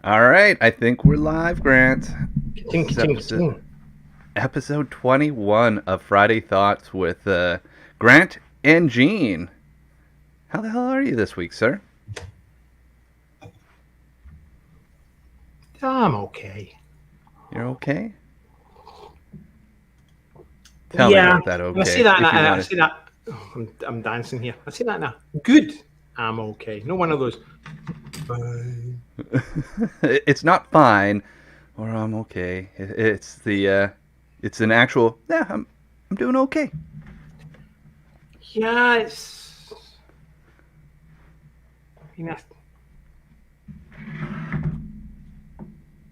All right, I think we're live, Grant. Ka-ching, This is ka-ching, episode ka-ching. episode 21 of Friday Thoughts with Grant and Gene. How the hell are you this week, sir? I'm okay. You're okay? Tell me Yeah, about that and I see okay, that, and if you I want see that. Oh, I'm dancing here. I see that now. Good. I'm okay. No one of those. Fine. to. It's not fine, or I'm okay. It's an actual, yeah, I'm doing okay. Yeah, it's. You know,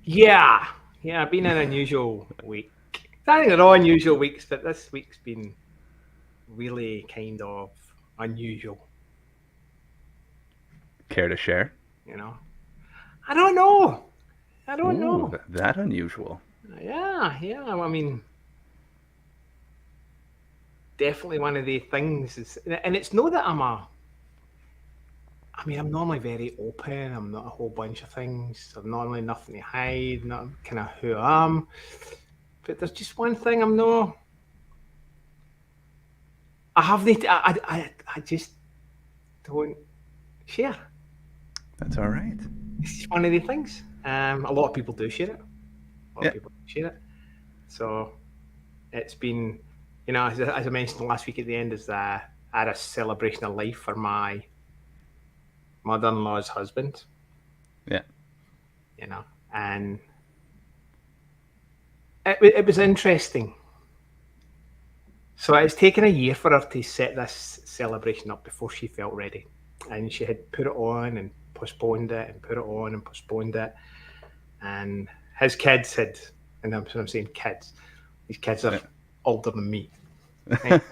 yeah, yeah. Been an unusual week. I think they're all unusual weeks, but this week's been really kind of unusual. Care to share? You know, I don't know. I don't Ooh, know. that unusual. Yeah, yeah. I mean, definitely one of the things is, and it's not that I mean, I'm normally very open. I'm not a whole bunch of things. I'm normally nothing to hide. Not kind of who I am. But there's just one thing I'm not. I haven't. I just don't share. That's all right. It's just one of the things. A lot of people do share it. A lot of Yeah. people do share it. So it's been, as I mentioned last week at the end, is that I had a celebration of life for my mother-in-law's husband. Yeah. You know, and it was interesting. So it's taken a year for her to set this celebration up before she felt ready. And she had put it on and postponed it and put it on and postponed it. And his kids had, and I'm saying kids, these kids are Yeah. older than me, right?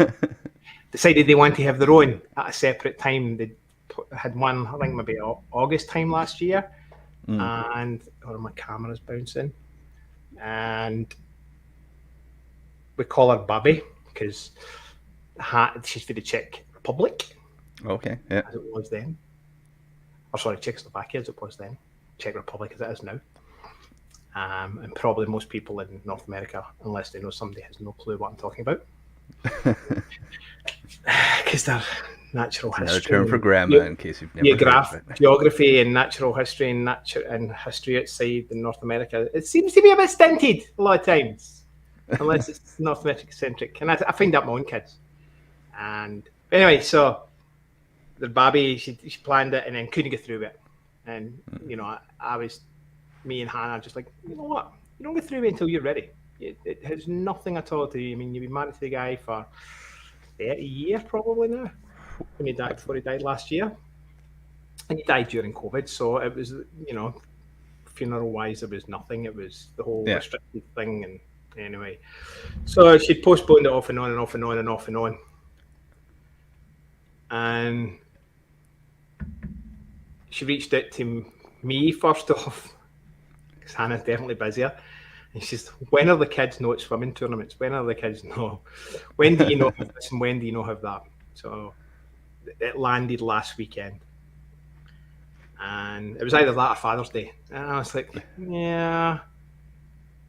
Decided they want to have their own at a separate time. They had one, I think maybe August time last year. Mm. And, my camera's bouncing. And we call her Bubby because she's for the Czech Republic, Okay. Yeah. as it was then. Or sorry, Czechoslovakia as it was then. Czech Republic as it is now. And probably most people in North America, unless they know somebody, has no clue what I'm talking about. Because they're natural Another history. term for grandma, in case you've never heard of it. Geography and natural history and history outside in North America. It seems to be a bit stinted a lot of times, unless it's North America centric. And I find that my own kids. And anyway, so the Barbie, she planned it and then couldn't get through it. And, I was, me and Hannah, just like, you know what? You don't get through it until you're ready. It has nothing at all to you. I mean, you've been married to the guy for 30 years probably now. When he died, before he died last year. And he died during COVID. So it was, funeral wise, there was nothing. It was the whole restricted thing. And anyway, so she postponed it off and on and off and on and off and on. And she reached out to me first off, because Hannah's definitely busier. And she says, when are the kids know it's swimming tournaments? When are the kids know? When do you know have this and when do you know have that? So it landed last weekend. And it was either that or Father's Day. And I was like, yeah,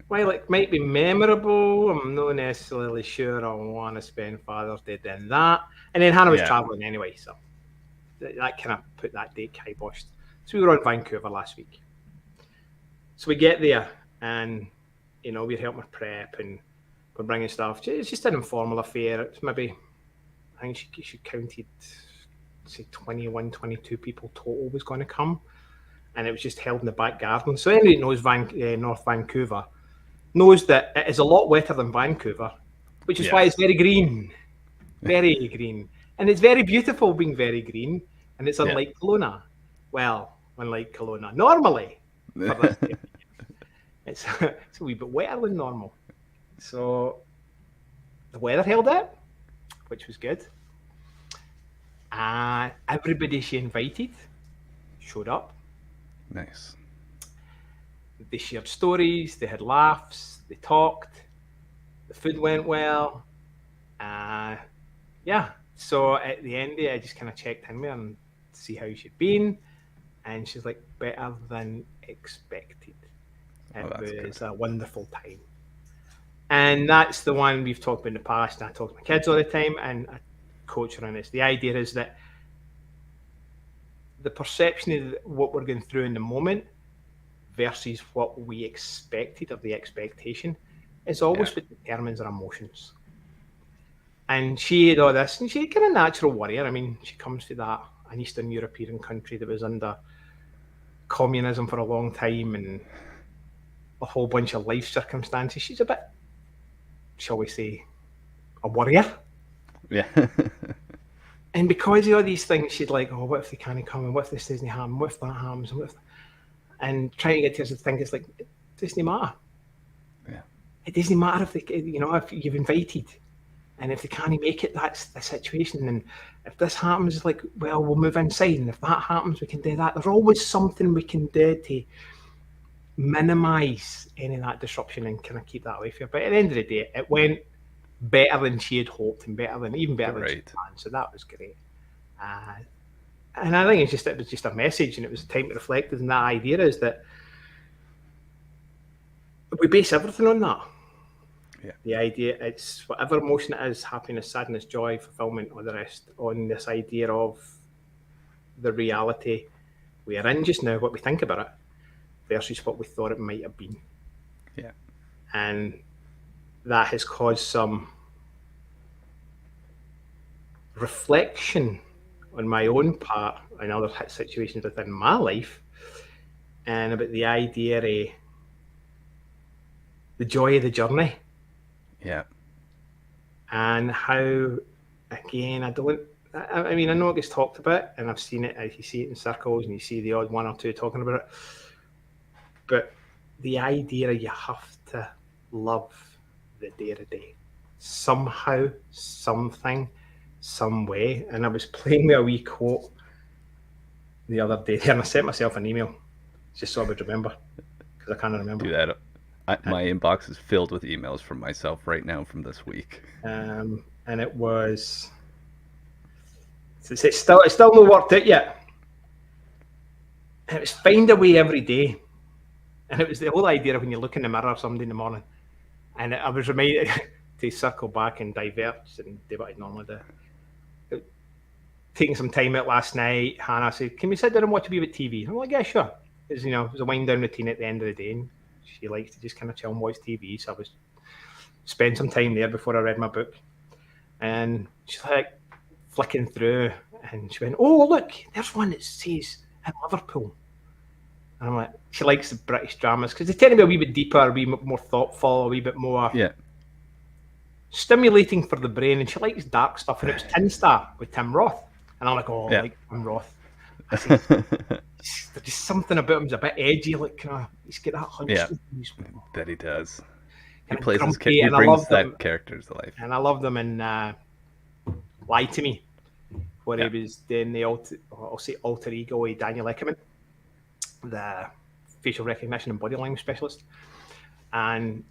while it might be memorable, I'm not necessarily sure I want to spend Father's Day doing that. And then Hannah was traveling anyway, so that kind of put that date kiboshed. So we were on Vancouver last week. So we get there and, we're helping her prep and we're bringing stuff. It's just an informal affair. It's maybe, I think she counted, say 21, 22 people total was going to come. And it was just held in the back garden. So anybody knows North Vancouver knows that it is a lot wetter than Vancouver, which is why it's very green. Very green. And it's very beautiful being very green. And it's unlike Kelowna. Well, unlike Kelowna. Normally, for this day, it's a wee bit wetter than normal. So the weather held out, which was good. And everybody she invited showed up. Nice. They shared stories, they had laughs, they talked, the food went well. So at the end of it, I just kind of checked in with her and see how she'd been. And she's like, better than expected. Oh, It that's good. was a wonderful time. And that's the one we've talked about in the past, and I talk to my kids all the time, and I coach around this. The idea is that the perception of what we're going through in the moment versus what we expected, or the expectation, is always Yeah. what determines our emotions. And she had all this, and she's kind of natural warrior. I mean, she comes from that an Eastern European country that was under communism for a long time, and a whole bunch of life circumstances. She's a bit, shall we say, a warrior. Yeah. And because of all these things, she'd like, oh, what if they can't come? And what if this doesn't happen? What if that happens? And, what if... and trying to get to her to think, it's like, it doesn't matter. Yeah. It doesn't matter if they, if you've invited, and if they can't make it, that's the situation. And if this happens, it's like, well, we'll move inside. And if that happens, we can do that. There's always something we can do to minimise any of that disruption and kind of keep that away from you. But at the end of the day, it went better than she had hoped, and even better than she had planned. So that was great. And I think it was just a message, and it was a time to reflect. And that idea is that we base everything on that. Yeah. The idea, it's whatever emotion it is, happiness, sadness, joy, fulfillment, or the rest, on this idea of the reality we are in just now, what we think about it, versus what we thought it might have been. Yeah. And that has caused some reflection on my own part and other situations within my life, and about the idea of the joy of the journey. Yeah. And how, again, I mean, I know it gets talked about, and I've seen it, you see it in circles, and you see the odd one or two talking about it. But the idea you have to love the day to day, somehow, something, some way. And I was playing with a wee quote the other day, and I sent myself an email just so I would remember, because I can't remember. Do that. My inbox is filled with emails from myself right now from this week. And it was, it's still not worked out yet. And it was find a way every day. And it was the whole idea of when you look in the mirror somebody in the morning. And I was reminded to circle back and diverge and do what I normally do. Taking some time out last night, Hannah said, can we sit down and watch a wee bit of TV? I'm like, yeah, sure. It was a wind down routine at the end of the day. And she likes to just kind of chill and watch TV. So I was spend some time there before I read my book. And she's like flicking through, and she went, oh, look, there's one that says in Liverpool. And I'm like, she likes the British dramas because they tend to be a wee bit deeper, a wee bit more thoughtful, a wee bit more stimulating for the brain. And she likes dark stuff. And it was Tin Star with Tim Roth. And I'm like, oh, I like Tim Roth. I said, there's just something about him's a bit edgy, like he's got that hunch. Yeah, that he does. He plays he brings that character to life. And I love them in Lie to Me, where he was doing the alter ego of Daniel Eckerman, the facial recognition and body language specialist. And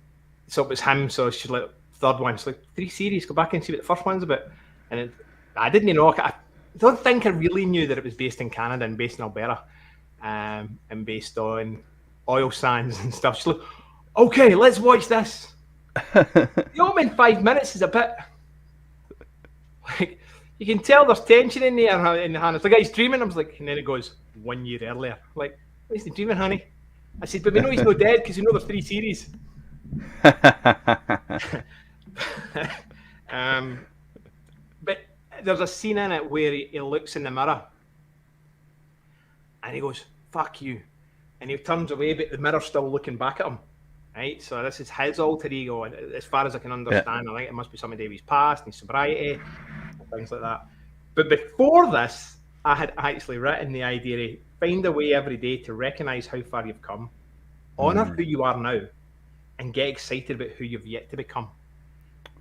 so it was him. So she's like, third one, she's like, 3 series, go back and see what the first one's about. And I didn't know. I don't think I really knew that it was based in Canada and based in Alberta, and based on oil sands and stuff. She's like, okay, let's watch this. The opening 5 minutes is a bit like, you can tell there's tension in there in the hand. It's the guy's dreaming. I was like, and then it goes 1 year earlier. I'm like, what's he dreaming, honey? I said, but we know he's not dead because we know there's 3 series. But there's a scene in it where he looks in the mirror and he goes, fuck you. And he turns away, but the mirror's still looking back at him. Right? So this is his alter ego. And as far as I can understand, I think it must be some of Davy's past and his sobriety and things like that. But before this, I had actually written the idea of find a way every day to recognise how far you've come, honour who you are now, and get excited about who you've yet to become.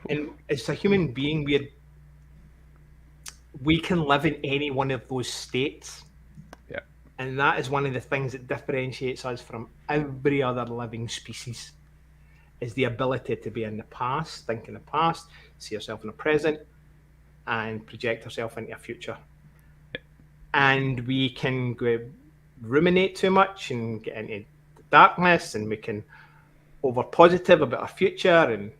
And as a human being, we can live in any one of those states. Yeah. And that is one of the things that differentiates us from every other living species, is the ability to be in the past, think in the past, see yourself in the present, and project yourself into a future. Yeah. And we can ruminate too much and get into the darkness, and we can over positive about our future. And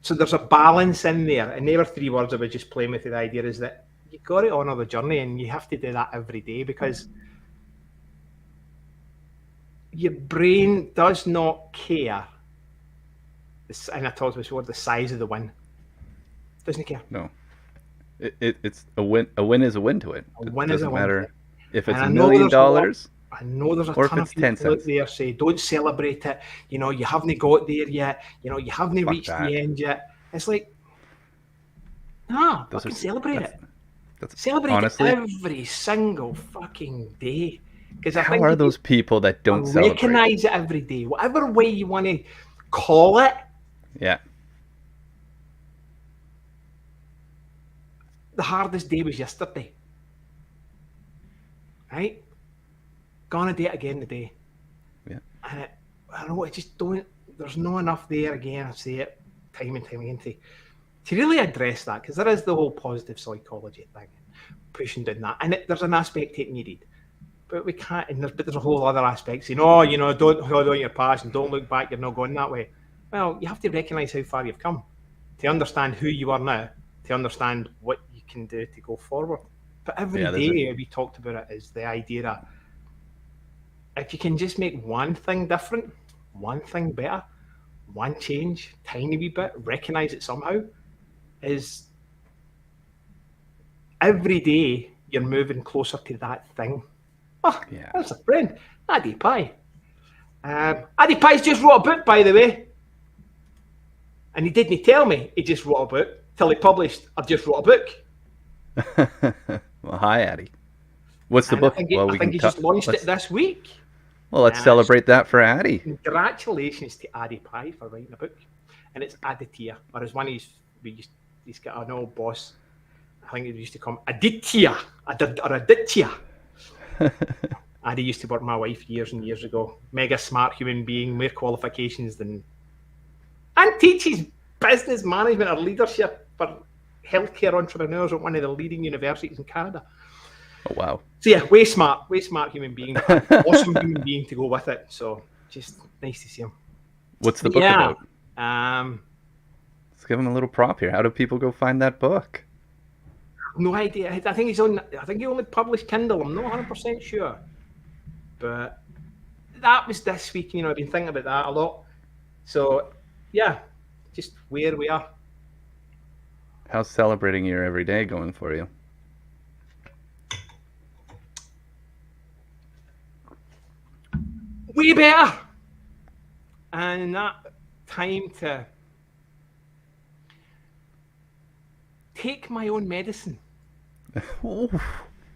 so there's a balance in there. And there were 3 words I was just playing with. The idea is that you got to honour the journey, and you have to do that every day, because your brain does not care. And I talked about before, the size of the win. Doesn't care. No. It's a win. A win is a win to it. A It win is a doesn't win. matter if it's And I $1 know million there's a lot. I know there's a or if ton of it's 10 people out cents. there say, don't celebrate it. You know, you haven't got there yet. You know, you haven't Fuck reached that. the end yet. It's like, nah, Those fucking are- celebrate that's- it. That's Celebrate honestly. it every single fucking day. Because I How think are if those people that you don't celebrate? recognize it every day, whatever way you want to call it, Yeah. the hardest day was yesterday. Right? Gonna do it again today. Yeah. And I know I just don't, there's not enough there again. I say it time and time again to really address that, because there is the whole positive psychology thing, pushing down that. And there's an aspect it needed. But we can't, and there's a whole other aspect saying, oh, you know, don't hold on your past and don't look back, you're not going that way. Well, you have to recognise how far you've come to understand who you are now, to understand what you can do to go forward. But every day we talked about it is the idea that if you can just make one thing different, one thing better, one change, tiny wee bit, recognise it somehow, is every day you're moving closer to that thing. Oh, yeah. That's a friend, Addy Pie. Addy Pie's just wrote a book, by the way. And he didn't tell me he just wrote a book till he published, I've just wrote a book. Well, hi, Addy. What's the book? I think he just launched it this week. Well, let's celebrate that for Addy. Congratulations to Addy Pie for writing a book. And it's Aditya, or as one he's got an old boss, I think he used to call him Aditya, or Aditya. Addy used to work with my wife years and years ago. Mega smart human being, more qualifications than... And teaches business management or leadership for healthcare entrepreneurs at one of the leading universities in Canada. Oh, wow. So yeah, way smart human being. Awesome human being to go with it. So just nice to see him. What's the book about? Let's give him a little prop here. How do people go find that book? No idea. I think he only published Kindle. I'm not 100% sure. But that was this week. You know, I've been thinking about that a lot. So yeah, just where we are. How's celebrating your everyday going for you? Way better. And that time to take my own medicine.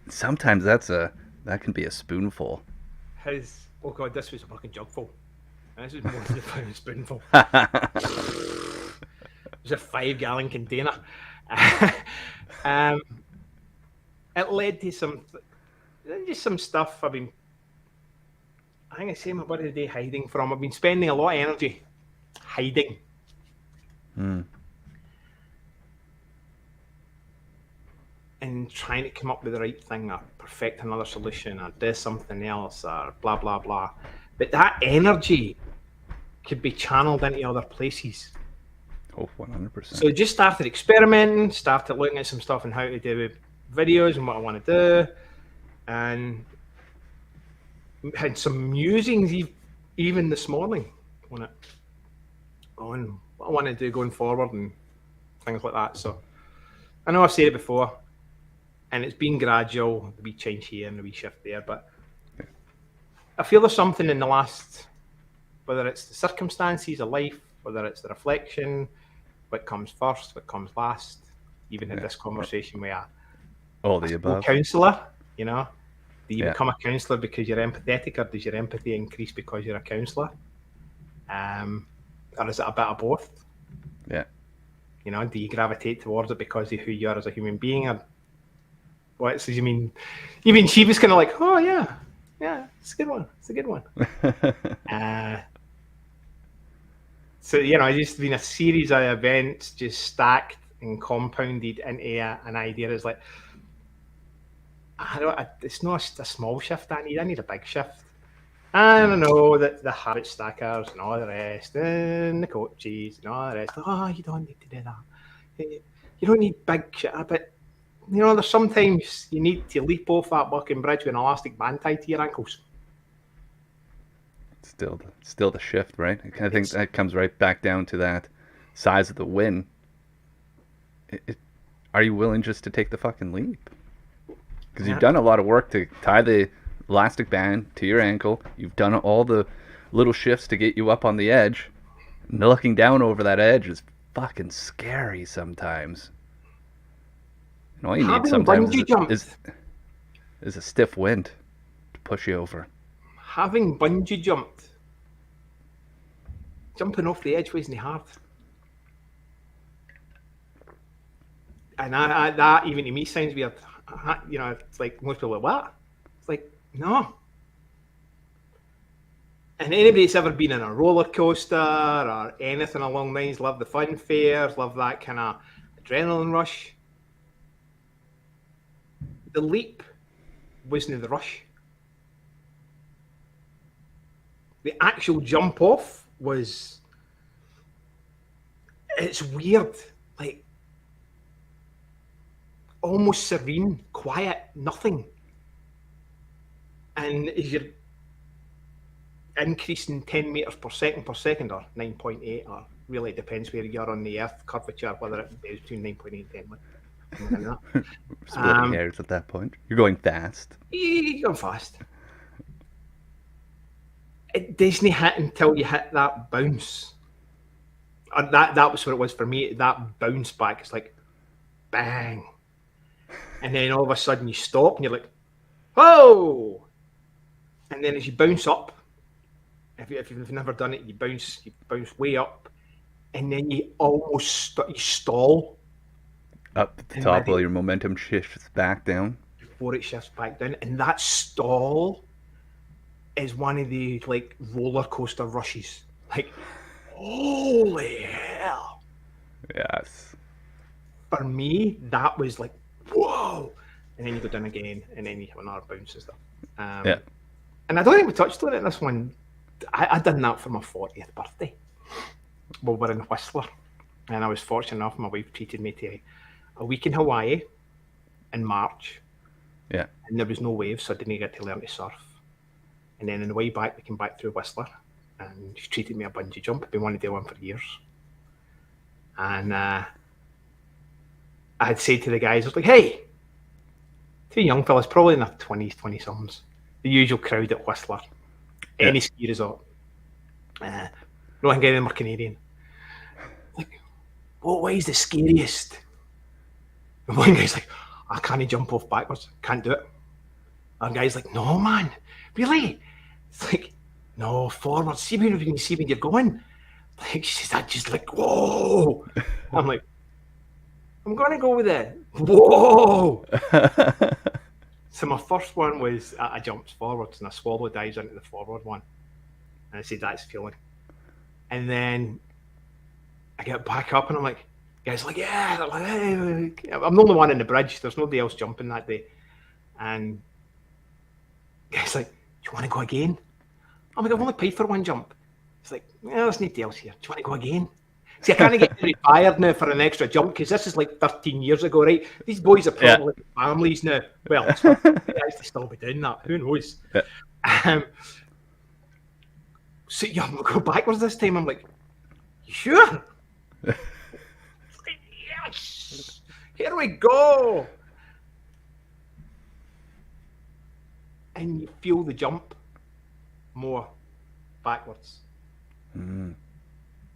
Sometimes that can be a spoonful. Oh God, this was a fucking jugful. This was more than a spoonful. It was a 5-gallon container. It led to some stuff I think I say my word of the day, hiding from. I've been spending a lot of energy hiding. And trying to come up with the right thing, or perfect another solution, or do something else, or blah, blah, blah. But that energy could be channeled into other places. Oh, 100%. So I just started experimenting, started looking at some stuff on how to do videos and what I want to do, and had some musings even this morning on what I want to do going forward and things like that. So I know I've said it before, and it's been gradual, a wee change here and a wee shift there, but I feel there's something in the last, whether it's the circumstances of life, whether it's the reflection, what comes first, what comes last, even in this conversation we are. All the above. Counsellor, you know, do you become a counsellor because you're empathetic, or does your empathy increase because you're a counsellor? Or is it a bit of both? Yeah. You know, do you gravitate towards it because of who you are as a human being, or what? So you mean she was kind of like, oh yeah, it's a good one. It's a good one. So, you know, it's just been a series of events just stacked and compounded into an idea. Is like, it's not a small shift I need. I need a big shift. And I know that the habit stackers and all the rest, and the coaches and all the rest. Oh, you don't need to do that. You don't need big shit. But there's sometimes you need to leap off that bucking bridge with an elastic band tied to your ankles. Still the shift, right? I think that comes right back down to that size of the win. Are you willing just to take the fucking leap? Because you've done a lot of work to tie the elastic band to your ankle. You've done all the little shifts to get you up on the edge. And looking down over that edge is fucking scary sometimes. And all you need sometimes is a stiff wind to push you over. Having bungee jumped, jumping off the edge wasn't hard. And that, even to me, sounds weird. It's like most people are like, what? It's like, no. And anybody that's ever been in a roller coaster or anything along the lines, love the fun fairs, love that kind of adrenaline rush. The leap wasn't the rush. The actual jump off it's weird. Like, almost serene, quiet, nothing. And as you're increasing 10 meters per second or 9.8, or really it depends where you're on the earth curvature, whether it is between 9.8 and 10. Splitting hairs at that point. You're going fast. You're going fast. It doesn't hit until you hit that bounce. And that was what it was for me. That bounce back, it's like, bang. And then all of a sudden you stop and you're like, whoa! And then as you bounce up, if you've never done it, you bounce way up, and then you almost you stall. Up at the top while your momentum shifts back down. Before it shifts back down. And that stall is one of the like roller coaster rushes. Like, holy hell. Yes. For me, that was like, whoa, and then you go down again, and then you have another bounce and stuff. Yeah. And I don't think we touched on it. This one, I done that for my 40th birthday. We were in Whistler, and I was fortunate enough. My wife treated me to a week in Hawaii in March. Yeah. And there was no waves, so I didn't get to learn to surf. And then on the way back, we came back through Whistler, and she treated me a bungee jump. I've been wanting to do one for years. And I had said to the guys, I was like, hey, two young fellas, probably in their 20s, 20-somethings, the usual crowd at Whistler, any ski resort. I don't think any of them are Canadian. Like, what is the scariest? And one guy's like, I can't jump off backwards, can't do it. And guy's like, no, man, really? It's like, no, forward, see if you can see when you're going. Like, she says, that just like, whoa. I'm like, I'm going to go with it. Whoa. So my first one was I jumped forwards and I swallow dives into the forward one. And I said, that's feeling. And then I get back up and I'm like, guys like, yeah. They're like, hey. I'm the only one in the bridge. There's nobody else jumping that day. And guys like, do you want to go again? I'm like, I've only paid for one jump. It's like, there's nobody else here. Do you want to go again? See, I can't get retired now for an extra jump because this is like 13 years ago, right? These boys are probably families now. Well, it's not, they actually still be doing that. Who knows? Yeah. So yeah, I'm gonna go backwards this time. I'm like, you sure? Like, yes, here we go. And you feel the jump more backwards,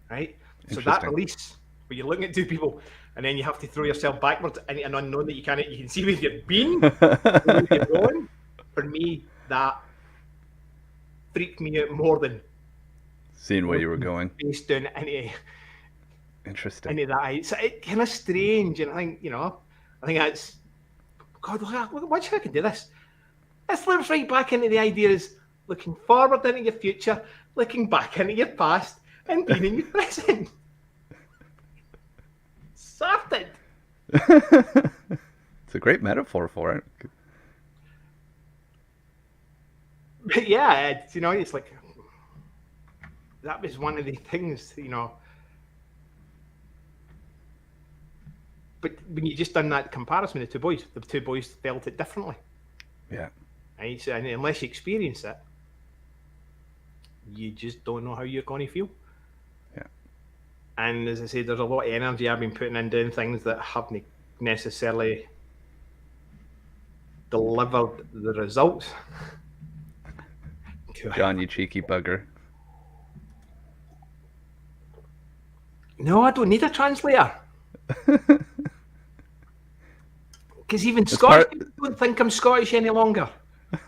right? So that release, where you're looking at two people, and then you have to throw yourself backwards into an unknown that you can see where you've been, where you're going. For me, that freaked me out more than seeing where you were going. Face down into interesting. Into that. It's kind of strange, and I think that's God. Watch how I can do this. It slips right back into the idea is looking forward into your future, looking back into your past, and being in your present. Sorted. It's a great metaphor for it. But yeah, it's like that was one of the things, But when you just done that comparison with the two boys felt it differently. Yeah. Right? So, and unless you experience it, you just don't know how you're going to feel. Yeah. And as I say, there's a lot of energy I've been putting in doing things that haven't necessarily delivered the results. John, you cheeky bugger. No, I don't need a translator. Because even Scottish people don't think I'm Scottish any longer.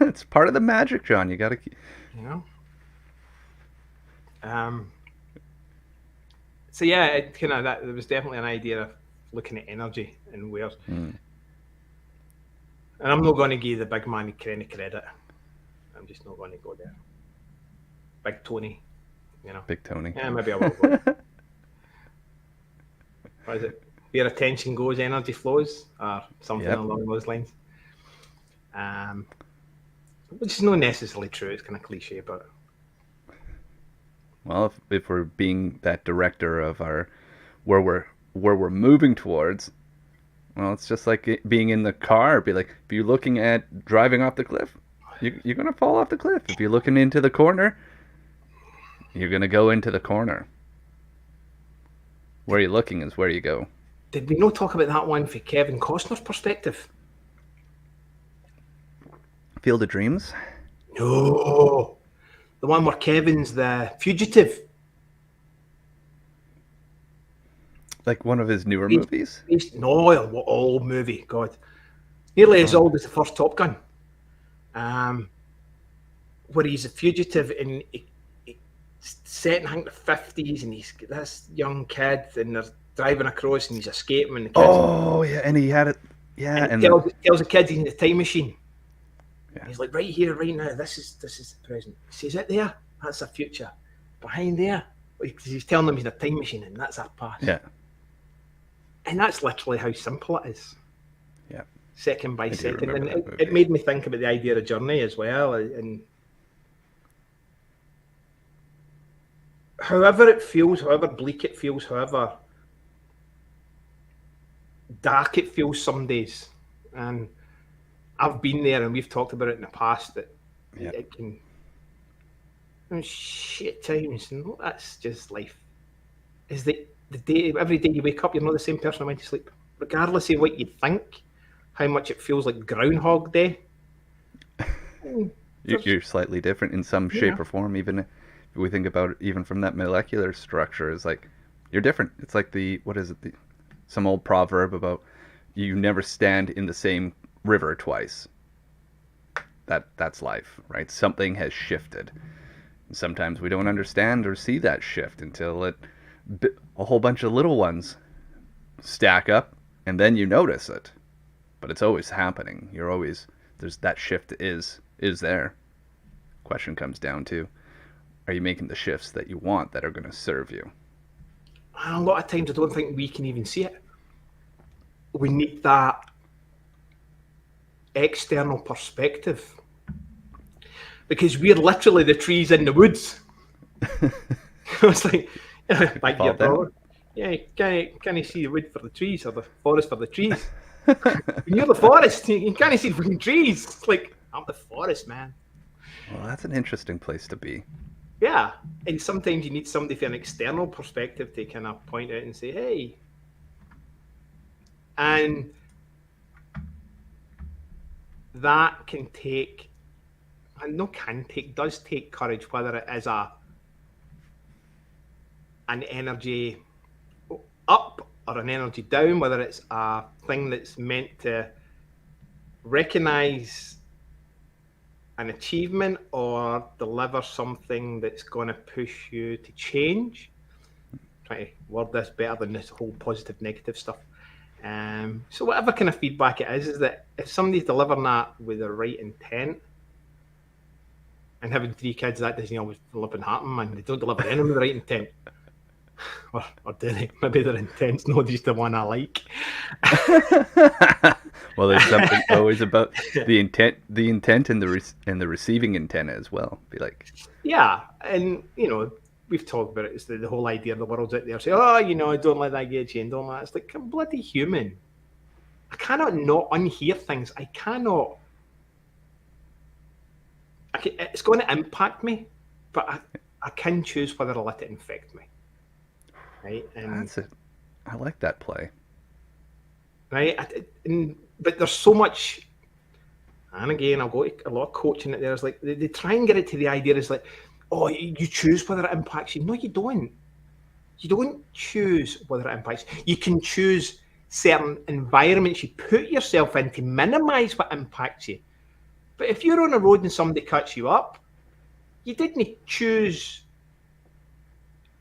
It's part of the magic, John. You got to keep. So yeah, it kind of there was definitely an idea of looking at energy and where. And I'm not going to give the big man any credit. I'm just not going to go there. Big Tony, Big Tony. Yeah, maybe I will go. What is it? Where attention goes, energy flows, or something along those lines. Which is not necessarily true. It's kind of cliche, but. Well, if we're being that director of where we're moving towards, well, it's just like being in the car. Be like, if you're looking at driving off the cliff, you're gonna fall off the cliff. If you're looking into the corner, you're gonna go into the corner. Where you're looking is where you go. Did we not talk about that one from Kevin Costner's perspective? Field of Dreams? No. The one where Kevin's the fugitive. Like one of his newer movies? No, old movie, God. Nearly as old as the first Top Gun. Where he's a fugitive and he's set in, I think, the 50s, and he's this young kid, and they're driving across, and he's escaping. And the kids, yeah, and he had it. Yeah, and tells the kids he's in the time machine. Yeah. He's like, right here, right now. This is the present. He says, it there. That's the future. Behind there, because he's telling them he's in a time machine, and that's our past. Yeah. And that's literally how simple it is. Yeah. Second by second, and it made me think about the idea of journey as well, and. However it feels, however bleak it feels, however dark it feels some days, and I've been there, and we've talked about it in the past, that it can shit times, and that's just life. Is the day, every day you wake up, you're not the same person who went to sleep, regardless of what you think, how much it feels like Groundhog Day. You're slightly different in some shape or form, even if we think about it, even from that molecular structure, is like you're different. It's like some old proverb about you never stand in the same river twice. That's life, right? Something has shifted. And sometimes we don't understand or see that shift until a whole bunch of little ones stack up, and then you notice it. But it's always happening. There's that shift is there. Question comes down to, are you making the shifts that you want that are going to serve you? A lot of times I don't think we can even see it. We need that external perspective, because we're literally the trees in the woods. It's like, like your brother. Yeah, can you see the wood for the trees or the forest for the trees? When you're the forest, you can't see the trees. It's like, I'm the forest, man. Well, that's an interesting place to be. Yeah, and sometimes you need somebody from an external perspective to kind of point out and say, hey. And that does take courage, whether it is an energy up or an energy down, whether it's a thing that's meant to recognize an achievement or deliver something that's going to push you to change. I'm trying to word this better than this whole positive negative stuff. So whatever kind of feedback it is that if somebody's delivering that with the right intent, and having 3 kids, that doesn't always deliver and happen, man. They don't deliver anything with the right intent. Or do they? Maybe their intent's not just the one I like. Well, there's something always about the intent and the receiving intent as well. Be like, Yeah, and we've talked about it. It's the whole idea of the world's out there saying, "Oh, don't let that get you," and don't let. It's like I'm bloody human. I cannot not unhear things. I cannot. It's going to impact me, but I can choose whether I let it infect me. Right, and that's it. I like that play. right, but there's so much. And again, I'll go to a lot of coaching it there. It's like they try and get it to the idea is like, oh, you choose whether it impacts you. No, you don't. You don't choose whether it impacts you. You can choose certain environments you put yourself in to minimize what impacts you. But if you're on a road and somebody cuts you up, you didn't choose.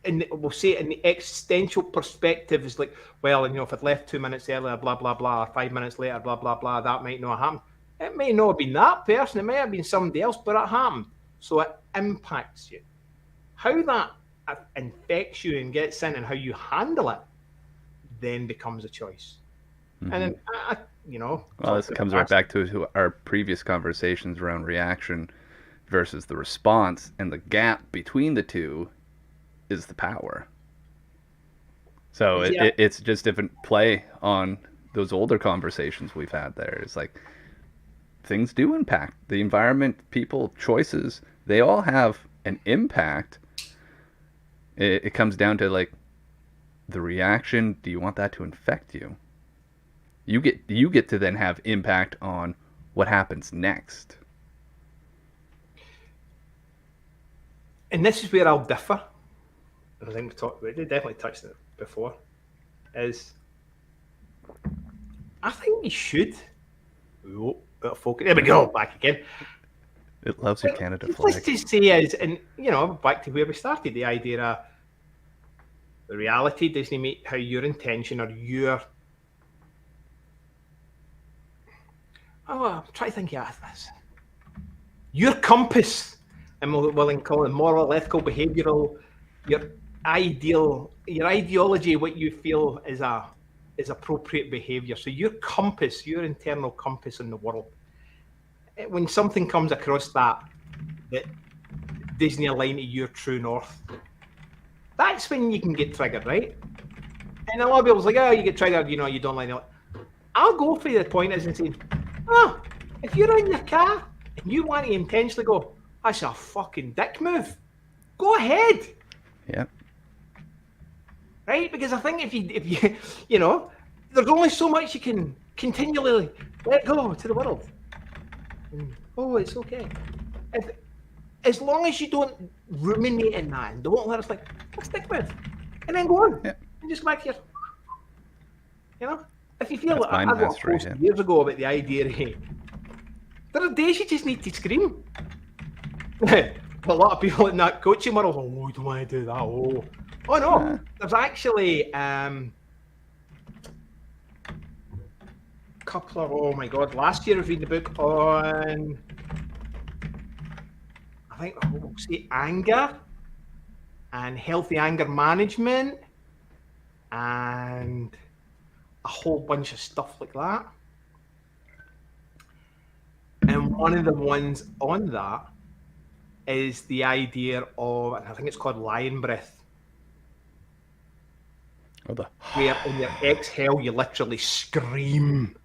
And we'll say in the existential perspective is like, well, if I'd left 2 minutes earlier, blah, blah, blah, or 5 minutes later, blah, blah, blah, that might not happen. It may not have been that person, it may have been somebody else, but it happened. So it impacts you. How that infects you and gets in and how you handle it then becomes a choice. Mm-hmm. And then, well, this comes right back to our previous conversations around reaction versus the response, and the gap between the two is the power. So it's just different play on those older conversations we've had there. It's like things do impact the environment, people, choices. They all have an impact. It comes down to like the reaction. Do you want that to infect you? You get to then have impact on what happens next. And this is where I'll differ. I think we definitely touched it before. Is I think we should. Focus. There we go. Back again. It loves your Canada flag. Let's just say is, and back to where we started, the idea of the reality doesn't meet how your intention or your. I'm trying to think of this. Your compass, and we'll call it moral, ethical, behavioural, your ideology, what you feel is appropriate behaviour. So your compass, your internal compass in the world. When something comes across that doesn't align to your true north, that's when you can get triggered, right? And a lot of people's like, oh, you get triggered, you don't like it. I'll go for the point is and say, oh, if you're in your car and you want to intentionally go, that's a fucking dick move, go ahead. Yeah. Right? Because I think if you there's only so much you can continually let go to the world. Oh, it's okay. As long as you don't ruminate in that and don't let us like, let's stick with, and then go on and just go back here. If you feel like I got a post years ago about the idea, hey, there are days you just need to scream. A lot of people in that coaching world, oh, I don't want to do that. Oh no, there's actually couple of, oh my god, last year I was reading a book on, I think we'll say anger and healthy anger management and a whole bunch of stuff like that. And one of the ones on that is the idea of, and I think it's called lion breath. Where in your exhale you literally scream.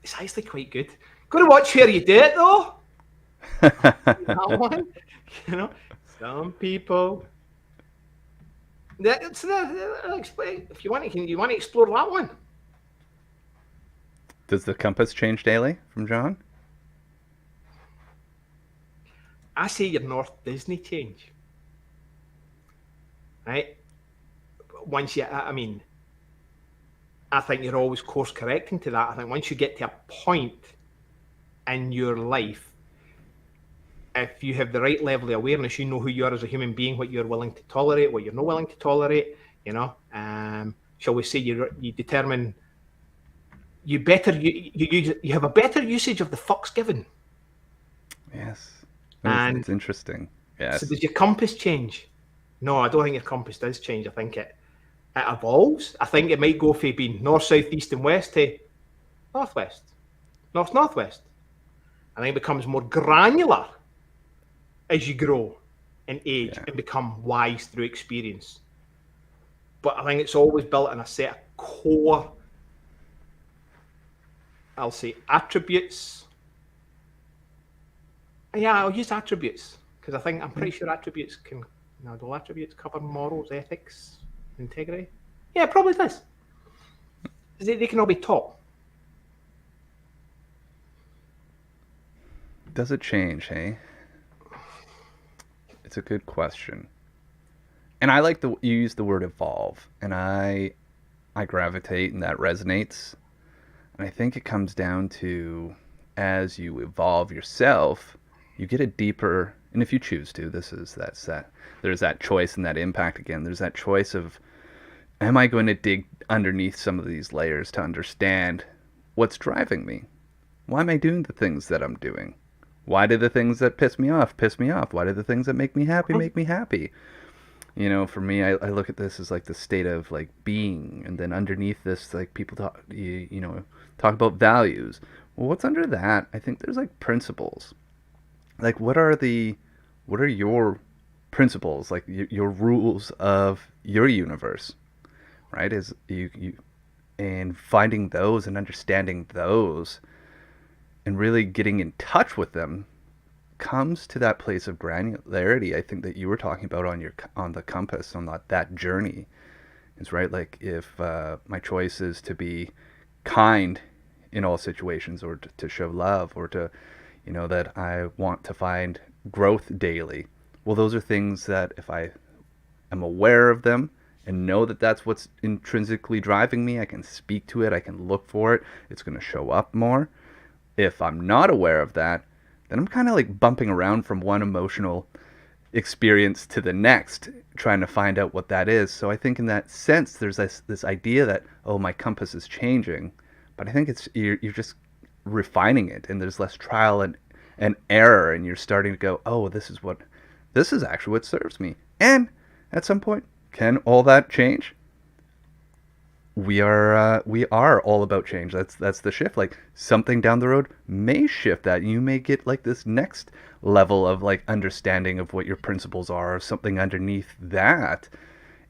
It's actually quite good. Got to watch where you do it though. That one, some people. Explain if you want to explore that one. Does the compass change daily from John? I say your north Disney change. Right? Once I think you're always course correcting to that. I think once you get to a point in your life, if you have the right level of awareness, you know who you are as a human being, what you're willing to tolerate, what you're not willing to tolerate, shall we say you determine you have a better usage of the fucks given. Yes. And it's interesting. Yes. So does your compass change? No, I don't think your compass does change. I think it evolves. I think it might go from being north, south, east, and west to northwest, north, northwest. I think it becomes more granular as you grow in age Yeah. and become wise through experience. But I think it's always built on a set of core, I'll say, attributes. Yeah, I'll use attributes because I'm Yeah. pretty sure attributes can. Now, do attributes cover morals, ethics, integrity? Yeah, it probably does. They can all be taught. Does it change, hey? It's a good question. And I like the you use the word evolve, and I gravitate and that resonates. And I think it comes down to as you evolve yourself, you get a deeper, and if you choose to, that's that there's that choice and that impact again. There's that choice of am I going to dig underneath some of these layers to understand what's driving me? Why am I doing the things that I'm doing? Why do the things that piss me off piss me off? Why do the things that make me happy? You know, for me, I look at this as like the state of like being, and then underneath this, like people talk, talk about values. Well, what's under that? I think there's like principles. Like, what are your principles? Like your rules of your universe, right? Is you and finding those and understanding those, and really getting in touch with them comes to that place of granularity I think that you were talking about on the compass on that journey is right like if my choice is to be kind in all situations or to show love or to that I want to find growth daily, well those are things that if I am aware of them and know that that's what's intrinsically driving me, I can speak to it, I can look for it, it's going to show up more. If I'm not aware of that, then I'm kind of like bumping around from one emotional experience to the next, trying to find out what that is. So I think in that sense, there's this idea that, oh, my compass is changing. But I think you're just refining it, and there's less trial and error, and you're starting to go, oh, this is actually what serves me. And at some point, can all that change? We are all about change. That's the shift. Like something down the road may shift that. You may get like this next level of like understanding of what your principles are, or something underneath that.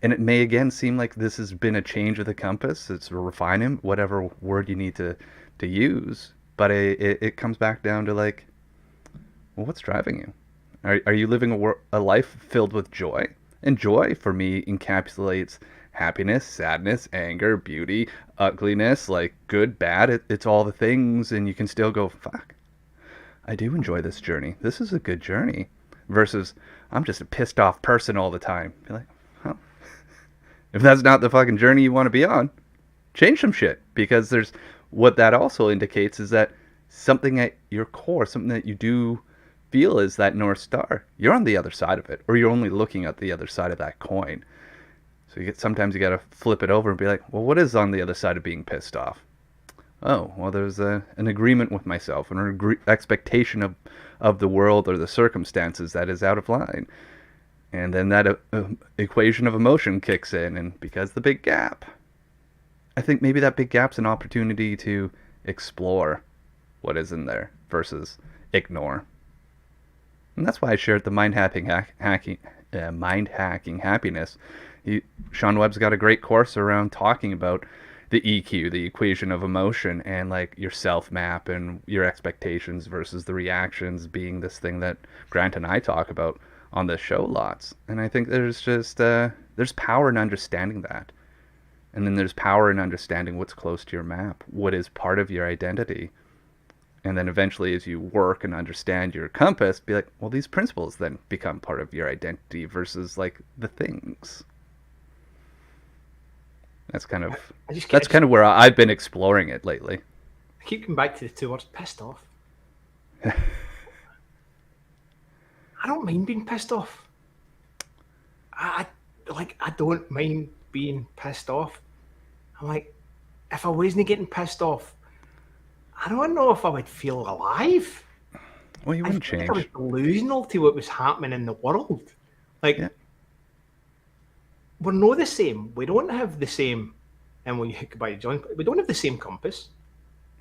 And it may again seem like this has been a change of the compass. It's a refinement, whatever word you need to use. But it comes back down to like, well, what's driving you? Are you living a life filled with joy? And joy for me encapsulates happiness, sadness, anger, beauty, ugliness, like good, bad. It's all the things, and you can still go, fuck, I do enjoy this journey. This is a good journey. Versus, I'm just a pissed off person all the time. Be like, well, if that's not the fucking journey you want to be on, change some shit. Because there's what that also indicates is that something at your core, something that you do feel is that North Star, you're on the other side of it, or you're only looking at the other side of that coin. So sometimes you got to flip it over and be like, well, what is on the other side of being pissed off? Oh, well, there's an agreement with myself, an expectation of the world or the circumstances that is out of line. And then that equation of emotion kicks in, and because the big gap, I think maybe that big gap's an opportunity to explore what is in there versus ignore. And that's why I shared the mind hacking happiness. Sean Webb's got a great course around talking about the EQ, the equation of emotion, and like your self map and your expectations versus the reactions being this thing that Grant and I talk about on this show lots. And I think there's just there's power in understanding that. And then there's power in understanding what's close to your map, what is part of your identity. And then eventually, as you work and understand your compass, be like, well, these principles then become part of your identity versus like the things. That's kind of where I've been exploring it lately. I keep coming back to the two words pissed off. I don't mind being pissed off. I don't mind being pissed off. I'm like, if I wasn't getting pissed off, I don't know if I would feel alive. Well, you wouldn't change. Like I was delusional to what was happening in the world. Like, yeah. we're not the same. We don't have the same, and when you goodbye, John, we don't have the same compass.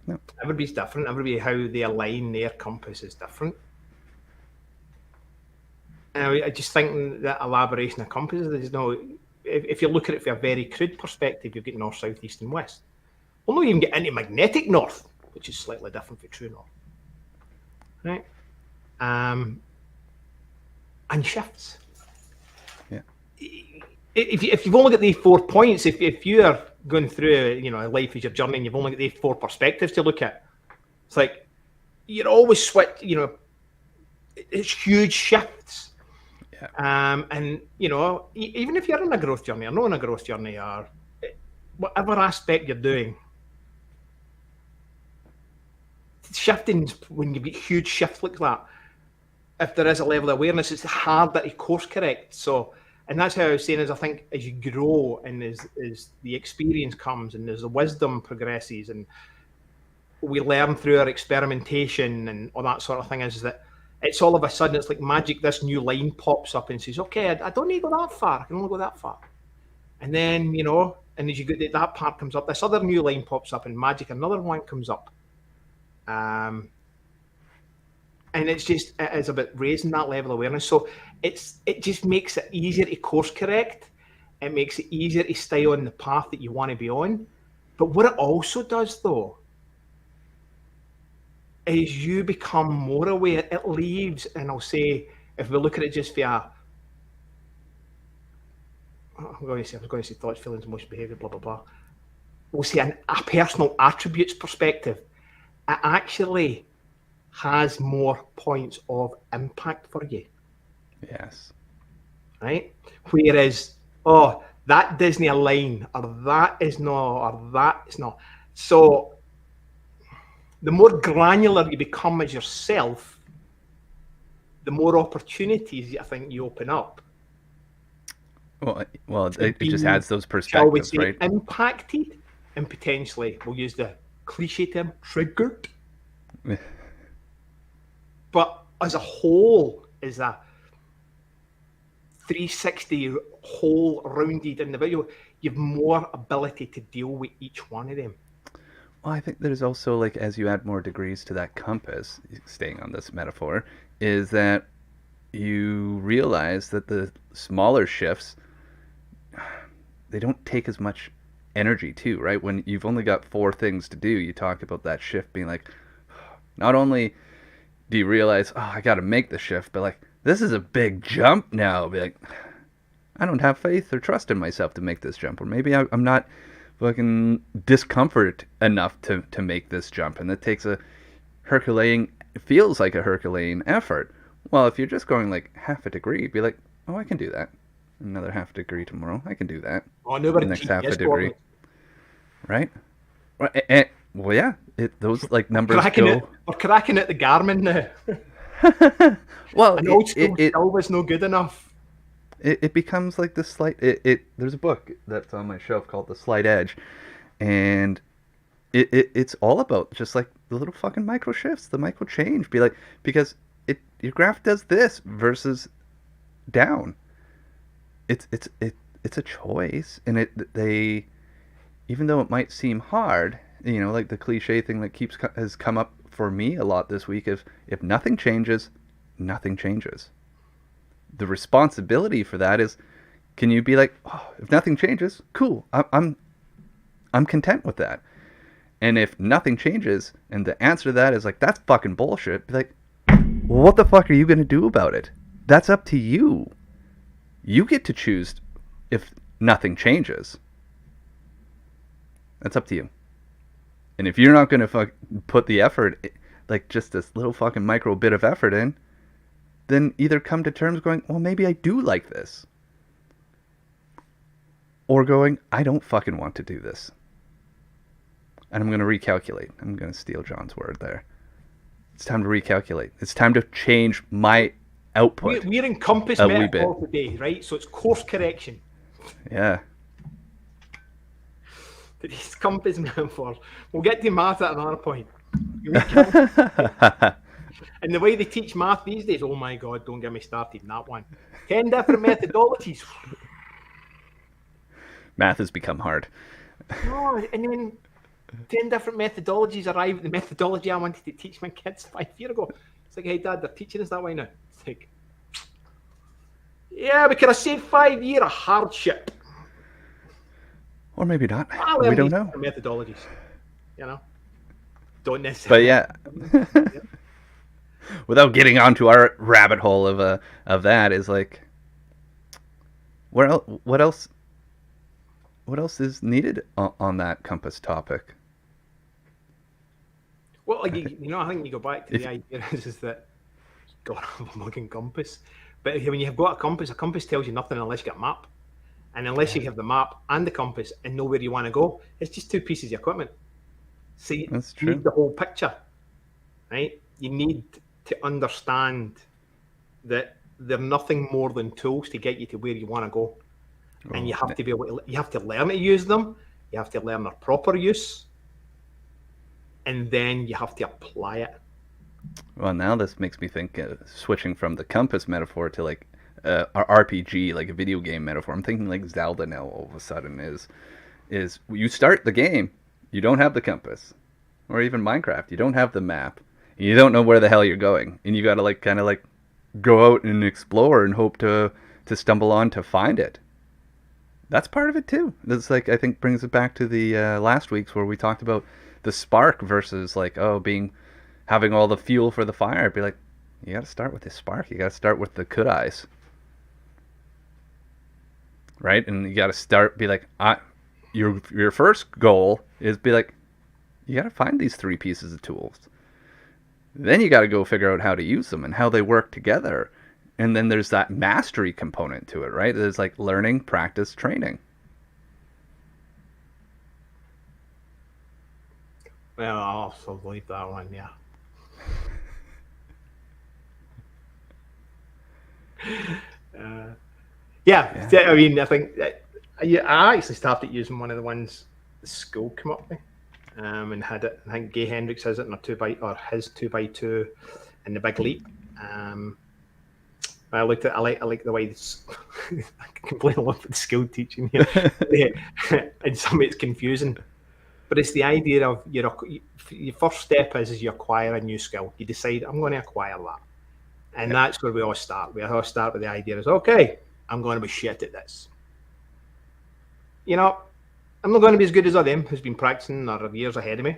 No. Everybody's different. Everybody, how they align their compass is different. And I just think that elaboration of compasses, there's no. If you look at it from a very crude perspective, you've got north, south, east, and west. We'll not even get into magnetic north, which is slightly different from true north, right? And shifts. Yeah. If you've only got these 4 points, if you are going through life as your journey and you've only got these 4 perspectives to look at, it's like you're always switch. It's huge shifts. Yeah. And even if you're on a growth journey or not on a growth journey, or whatever aspect you're doing, shifting when you get huge shifts like that. If there is a level of awareness, it's harder to course correct. So, and that's how I was saying is I think as you grow and as the experience comes and as the wisdom progresses and we learn through our experimentation and all that sort of thing, is that it's all of a sudden, it's like magic, this new line pops up and says, okay, I don't need to go that far, I can only go that far. And then, and as you get that part comes up, this other new line pops up and magic, another one comes up. And it is about raising that level of awareness. So it just makes it easier to course correct. It makes it easier to stay on the path that you want to be on. But what it also does, though, is you become more aware. It leaves, and I'll say, if we look at it just via, I'm going to say thoughts, feelings, emotion, behavior, blah, blah, blah. We'll say a personal attributes perspective. It actually has more points of impact for you. Yes. Right? Whereas, that Disney line, or that is not, or that is not. So the more granular you become as yourself, the more opportunities I think you open up. Well, it just adds those perspectives, shall we say, right? Impacted, and potentially, we'll use the cliche term, triggered. But as a whole, as a 360 whole rounded individual, you've more ability to deal with each one of them. Well, I think there's also, like, as you add more degrees to that compass, staying on this metaphor, is that you realize that the smaller shifts, they don't take as much energy too, right? When you've only got 4 things to do, you talk about that shift being like, not only do you realize, I got to make the shift, but like, this is a big jump now. Be like, I don't have faith or trust in myself to make this jump, or maybe I'm not fucking discomfort enough to make this jump, and it takes it feels like a Herculean effort. Well, if you're just going like half a degree, be like, I can do that. Another half a degree tomorrow, I can do that. Nobody the next half a degree, right? Well, yeah, those like numbers we're cracking at the Garmin now. Well, an old school still was no good enough. It becomes like the slight. There's a book that's on my shelf called The Slight Edge, and it's all about just like the little fucking micro shifts, the micro change. Be like, because your graph does this versus down. It's a choice, and they even though it might seem hard, like the cliche thing that has come up for me a lot this week, if nothing changes, nothing changes. The responsibility for that is, can you be like, if nothing changes, cool, I'm content with that. And if nothing changes, and the answer to that is like, that's fucking bullshit, be like, well, what the fuck are you going to do about it? That's up to you. You get to choose if nothing changes. That's up to you. And if you're not going to put the effort, like just this little fucking micro bit of effort in, then either come to terms going, well, maybe I do like this. Or going, I don't fucking want to do this. And I'm going to recalculate. I'm going to steal John's word there. It's time to recalculate. It's time to change my output. We're in compass metaphor today, right? So it's course correction. Yeah. Today's compass metaphors. We'll get to math at another point. And the way they teach math these days, oh my God, don't get me started on that one. 10 different methodologies. Math has become hard. No, and then 10 different methodologies arrive at the methodology I wanted to teach my kids 5 years ago. It's like, hey, Dad, they're teaching us that way now. It's like, yeah, but can I save 5 years of hardship? Or maybe not. I We learned don't these know. methodologies, Don't But necessarily. yeah, without getting onto our rabbit hole of that, is like, where el- what else is needed on that compass topic? Well, like I think you go back to If the idea is that you got to have a fucking compass. But when you've got a compass tells you nothing unless you get a map. And unless you have the map and the compass and know where you want to go, it's just two pieces of equipment. So you That's true. need the whole picture, right? You need to understand that they're nothing more than tools to get you to where you want to go. And you have to be able to, you have to learn to use them. You have to learn their proper use. And then you have to apply it. Well, now this makes me think, switching from the compass metaphor to like RPG, like a video game metaphor. I'm thinking like Zelda now. All of a sudden is you start the game, you don't have the compass, or even Minecraft, you don't have the map, you don't know where the hell you're going, and you got to like kind of like go out and explore and hope to stumble on to find it. That's part of it too. That's like, I think, brings it back to the last week's where we talked about the spark versus like, having all the fuel for the fire. It'd be like, you got to start with the spark. You got to start with the kudais, right? And you got to be like, your first goal is be like, you got to find these three pieces of tools. Then you got to go figure out how to use them and how they work together. And then there's that mastery component to it, right? There's like learning, practice, training. Well, I'll also believe that one, yeah. Yeah. I mean, I think I actually started using one of the ones the school came up with, and had it. I think Gay Hendricks has it in his 2x2 in the Big Leap. I looked at. I like the way this. I completely love the school teaching here, and some of it's confusing. But it's the idea of your first step is you acquire a new skill. You decide, I'm going to acquire that. And that's where we all start. We all start with the idea is, okay, I'm going to be shit at this. I'm not going to be as good as them who's been practicing or years ahead of me.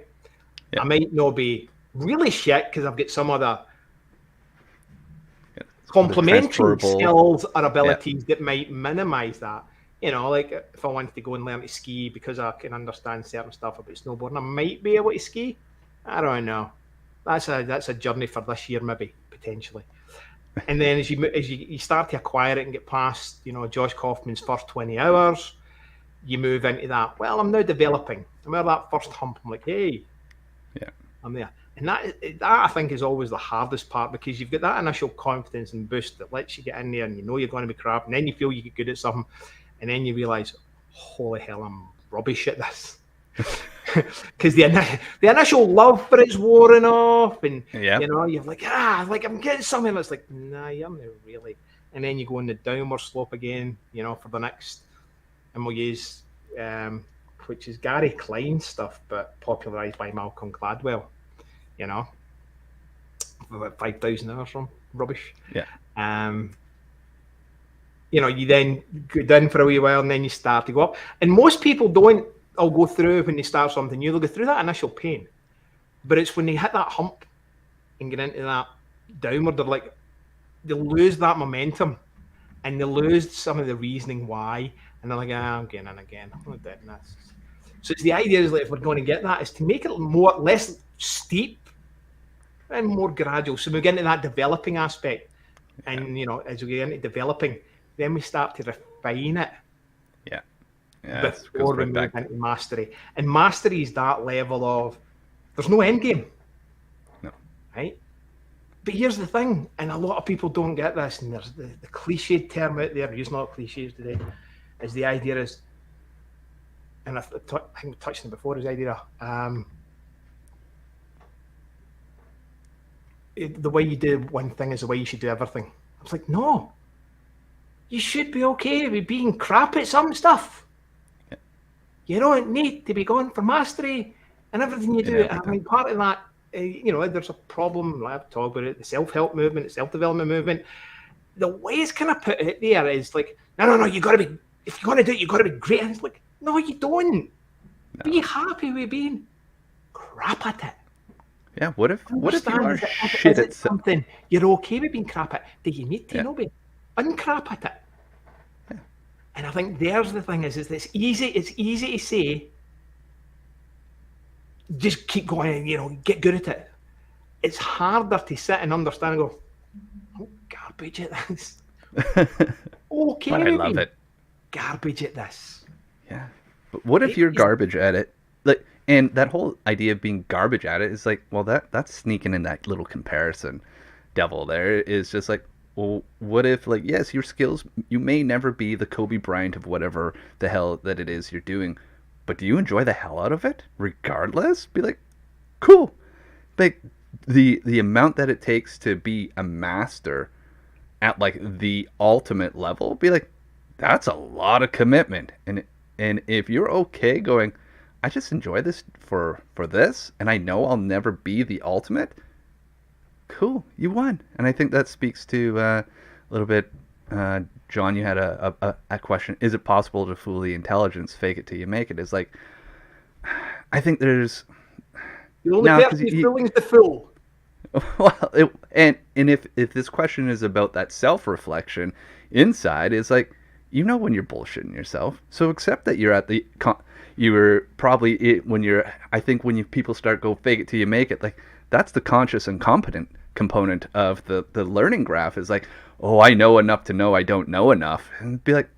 I might not be really shit because I've got some other complementary skills or abilities that might minimize that. Like if I wanted to go and learn to ski because I can understand certain stuff about snowboarding, I might be able to ski. I don't know. That's a journey for this year, maybe, potentially. And then as you start to acquire it and get past, Josh Kaufman's first 20 hours, you move into that. Well, I'm now developing. I'm at that first hump. I'm like, hey, I'm there. And that I think is always the hardest part because you've got that initial confidence and boost that lets you get in there and you're going to be crap, and then you feel you get good at something, and then you realise, holy hell, I'm rubbish at this. Because the initial love for it's worn off, and you're like, I'm getting something that's like, nah, you're not really. And then you go on the downward slope again, for the next, and we'll use, which is Gary Klein's stuff, but popularised by Malcolm Gladwell. About 5,000 hours from rubbish. Yeah. You then go down for a wee while and then you start to go up. And most people don't all go through when they start something new. They'll go through that initial pain. But it's when they hit that hump and get into that downward, they lose that momentum and they lose some of the reasoning why. And they're like, again and again. I'm not doing this. So it's the idea is like, if we're going to get that, is to make it less steep and more gradual. So we get into that developing aspect. And, as we get into developing, then we start to refine it. Before we move into mastery. And mastery is that level of, there's no end game. No. Right? But here's the thing, and a lot of people don't get this, and there's the cliched term out there, using a lot of cliches today, is the idea is, and I think we touched on it before, is the idea the way you do one thing is the way you should do everything. I was like, no. You should be okay with being crap at some stuff. You don't need to be going for mastery and everything you do. I mean, part of that, there's a problem. I've talked about it, the self-help movement, the self-development movement. The way it's kind of put it there is like, no, you got to be, if you're going to do it, you got to be great. And it's like, no, you don't. No. Be happy with being crap at it. Yeah, what if you are shit at something? You're okay with being crap at it. Do you need to be uncrap at it? Yeah. And I think there's the thing is it's easy to say, just keep going, get good at it. It's harder to sit and understand and go, oh, garbage at this. Okay, but I love it. Garbage at this. Yeah. But what if you're garbage at it? Like, and that whole idea of being garbage at it is like, well, that's sneaking in that little comparison devil there is just like, well, what if, like, yes, your skills, you may never be the Kobe Bryant of whatever the hell that it is you're doing, but do you enjoy the hell out of it regardless? Be like, cool. Like, the amount that it takes to be a master at, like, the ultimate level, be like, that's a lot of commitment. And if you're okay going, I just enjoy this for this, and I know I'll never be the ultimate, cool, you won. And I think that speaks to a little bit, John, you had a question, is it possible to fool the intelligence, fake it till you make it? It's like, I think there's... The only person who's fooling is the fool. Well, and if this question is about that self-reflection inside, it's like, when you're bullshitting yourself, so accept that you're at the... You were probably when people start go fake it till you make it, like that's the conscious and competent component of the learning graph is like, oh, I know enough to know I don't know enough, and be like,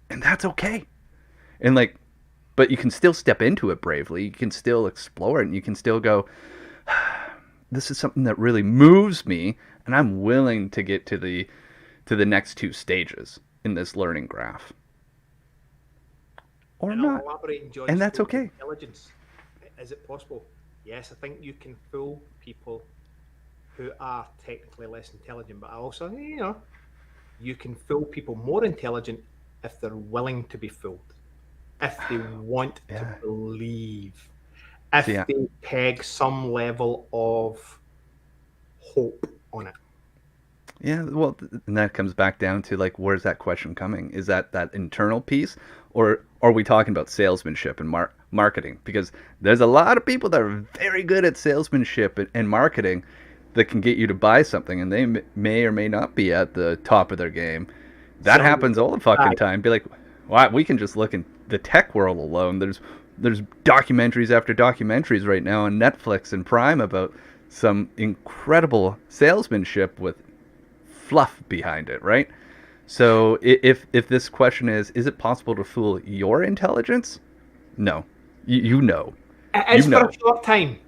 and that's okay, and like, but you can still step into it bravely, you can still explore it, and you can still go, this is something that really moves me, and I'm willing to get to the next two stages in this learning graph. Or not. And that's okay. Intelligence. Is it possible? Yes, I think you can fool people who are technically less intelligent, but also, you can fool people more intelligent if they're willing to be fooled, if they want to believe, if they peg some level of hope on it. Yeah, well, and that comes back down to, like, where's that question coming? Is that internal piece, or are we talking about salesmanship and marketing? Because there's a lot of people that are very good at salesmanship and marketing that can get you to buy something, and they may or may not be at the top of their game. That happens all the fucking time. Be like, well, we can just look in the tech world alone. There's documentaries after documentaries right now on Netflix and Prime about some incredible salesmanship with fluff behind it, right? So if this question is it possible to fool your intelligence? No. You know. It is for a short time.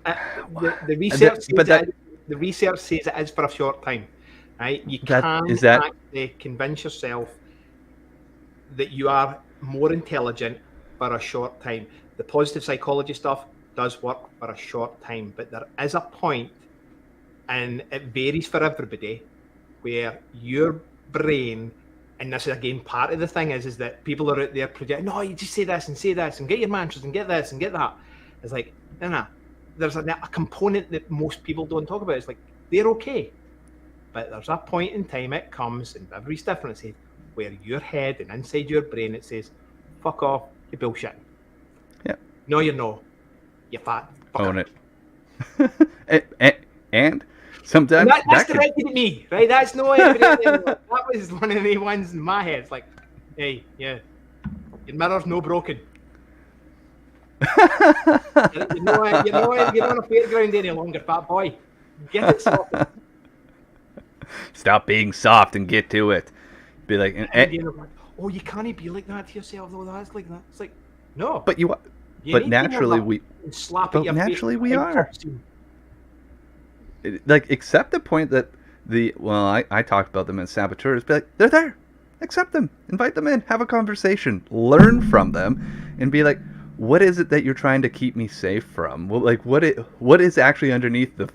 The research says it is for a short time, right? You can't actually convince yourself that you are more intelligent for a short time. The positive psychology stuff does work for a short time, but there is a point, and it varies for everybody, where your brain, and this is again part of the thing is that people are out there projecting, no, you just say this and get your mantras and get this and get that. It's like, no. There's a component that most people don't talk about. It's like, they're okay. But there's a point in time it comes, and everybody's different, where your head and inside your brain, it says, fuck off, you're bullshitting. Yeah. No, you're not. You're fat. Own it. and sometimes that's directed at me, right? That's no everybody. That was one of the ones in my head. It's like, hey, yeah, your mirror's no broken. you're not on a fairground any longer, fat boy. Get it sorted. Stop being soft and get to it. Be like, oh, you can't be like that to yourself, though. That's like that. It's like, no. But but naturally we are. Like, accept the point that I talked about them as saboteurs, but like, they're there. Accept them. Invite them in. Have a conversation. Learn from them, and be like, what is it that you're trying to keep me safe from? Well, like, what is actually underneath the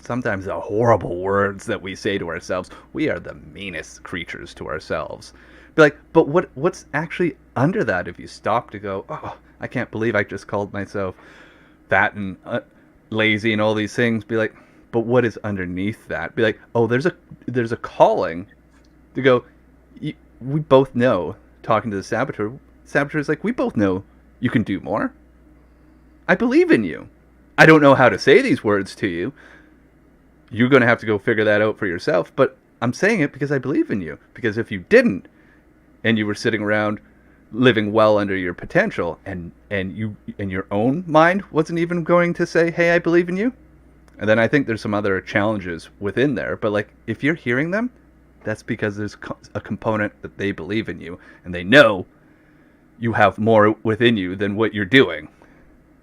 sometimes the horrible words that we say to ourselves. We are the meanest creatures to ourselves. Be like, but what's actually under that? If you stop to go, oh, I can't believe I just called myself fat and lazy and all these things. Be like, but what is underneath that? Be like, oh, there's a calling to go. We both know. Talking to the saboteur is like, we both know you can do more. I believe in you. I don't know how to say these words to you. You're going to have to go figure that out for yourself. But I'm saying it because I believe in you. Because if you didn't, and you were sitting around living well under your potential, and your own mind wasn't even going to say, hey, I believe in you. And then I think there's some other challenges within there. But like, if you're hearing them, that's because there's a component that they believe in you, and they know you have more within you than what you're doing.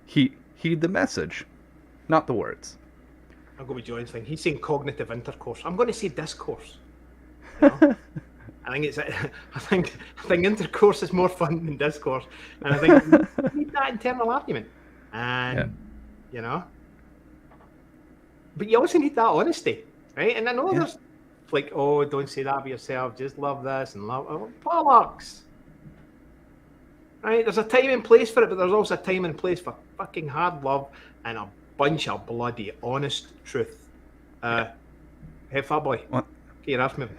Heed the message, not the words. I'll go with John's thing. He's saying cognitive intercourse. I'm going to say discourse. You know? I think intercourse is more fun than discourse, and I think you need that internal argument, and you know. But you also need that honesty, right? And I know there's like, oh, don't say that about yourself. Just love this and love bollocks. Right? There's a time and place for it, but there's also a time and place for fucking hard love and a bunch of bloody honest truth. Hey, fat boy, get your ass moving.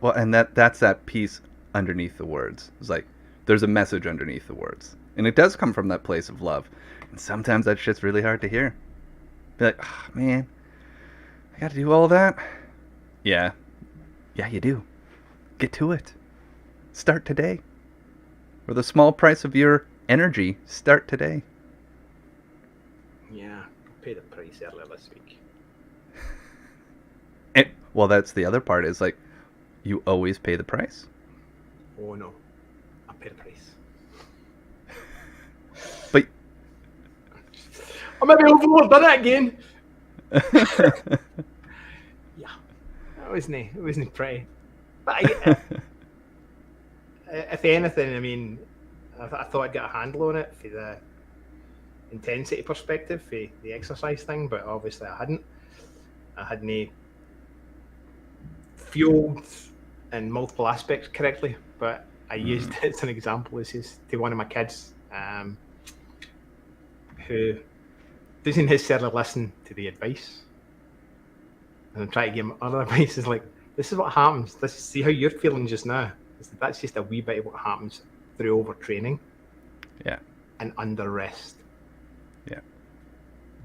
Well, and that's that piece underneath the words. It's like there's a message underneath the words, and it does come from that place of love. And sometimes that shit's really hard to hear. Be like, oh, man, I got to do all that. Yeah, you do. Get to it. Start today. For the small price of your energy, start today. Yeah, I paid the price earlier this week. And, well, that's the other part is like, you always pay the price. Oh no, I paid the price. But I maybe overdone it again. Yeah, it wasn't pretty. But if anything, I mean, I thought I'd get a handle on it for the intensity perspective, for the exercise thing, but obviously I hadn't. I hadn't fueled in multiple aspects correctly, but I used it as an example. This is to one of my kids who doesn't necessarily listen to the advice, and I'm trying to give him other advice. Is like, this is what happens. See how you're feeling just now. That's just a wee bit of what happens through overtraining. Yeah. And under rest. Yeah.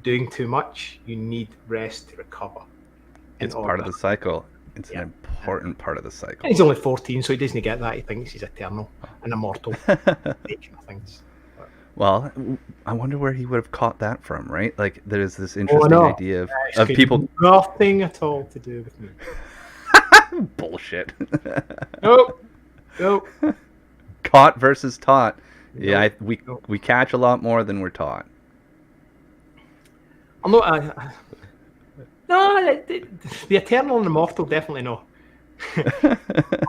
Doing too much, you need rest to recover. It's part of the cycle. It's an important part of the cycle. And he's only 14, so he doesn't get that. He thinks he's eternal and immortal. Making things. Well, I wonder where he would have caught that from, right? Like, there's this interesting idea of people. Nothing at all to do with me. Bullshit. Nope. Caught versus taught. Yeah, we catch a lot more than we're taught. I'm not. No, the eternal and immortal definitely no.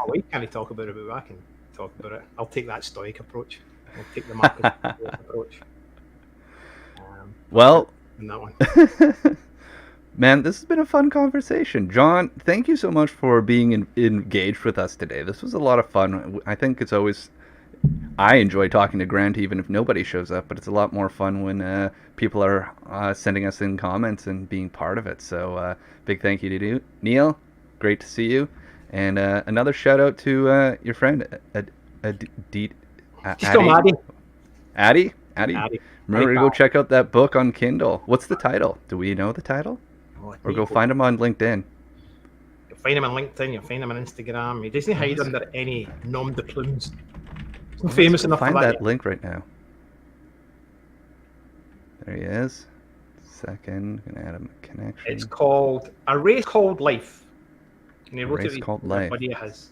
We can't talk about it, but I can talk about it. I'll take that stoic approach. I'll take the Marcus approach. Well, that one. Man, this has been a fun conversation. John, thank you so much for being engaged with us today. This was a lot of fun. I think it's always... I enjoy talking to Grant even if nobody shows up, but it's a lot more fun when people are sending us in comments and being part of it. So big thank you to you. Neil, great to see you. And another shout out to your friend, Addie. Addie? Remember to go check out that book on Kindle. What's the title? Do we know the title? Or go find him on LinkedIn. You'll find him on LinkedIn, you'll find him on Instagram. He doesn't hide under any nom de plumes. He's famous enough find for that link right now. There he is. Second, gonna add a connection. It's called A Race Called Life. And he wrote Race Called Life. Buddy of his.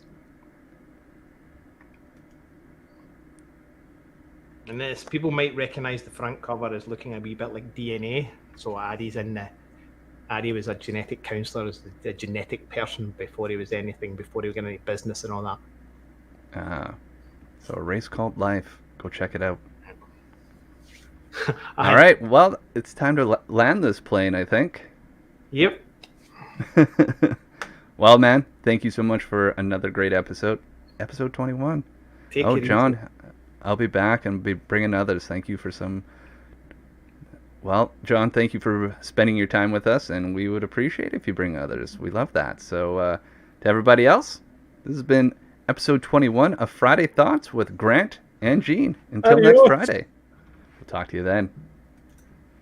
And this, people might recognise the front cover as looking a wee bit like DNA. So Addie's in there. Addie was a genetic counsellor, as a genetic person before he was anything, before he was getting any business and all that. So A Race Called Life. Go check it out. All right. Well, it's time to land this plane, I think. Yep. Well, man, thank you so much for another great episode. Episode 21. Take Oh, it John, easy. I'll be back and be bringing others. Thank you for some. Well, John, thank you for spending your time with us, and we would appreciate if you bring others. We love that. So, to everybody else, this has been episode 21 of Friday Thoughts with Grant and Gene. Until next Adios. Friday. We'll talk to you then.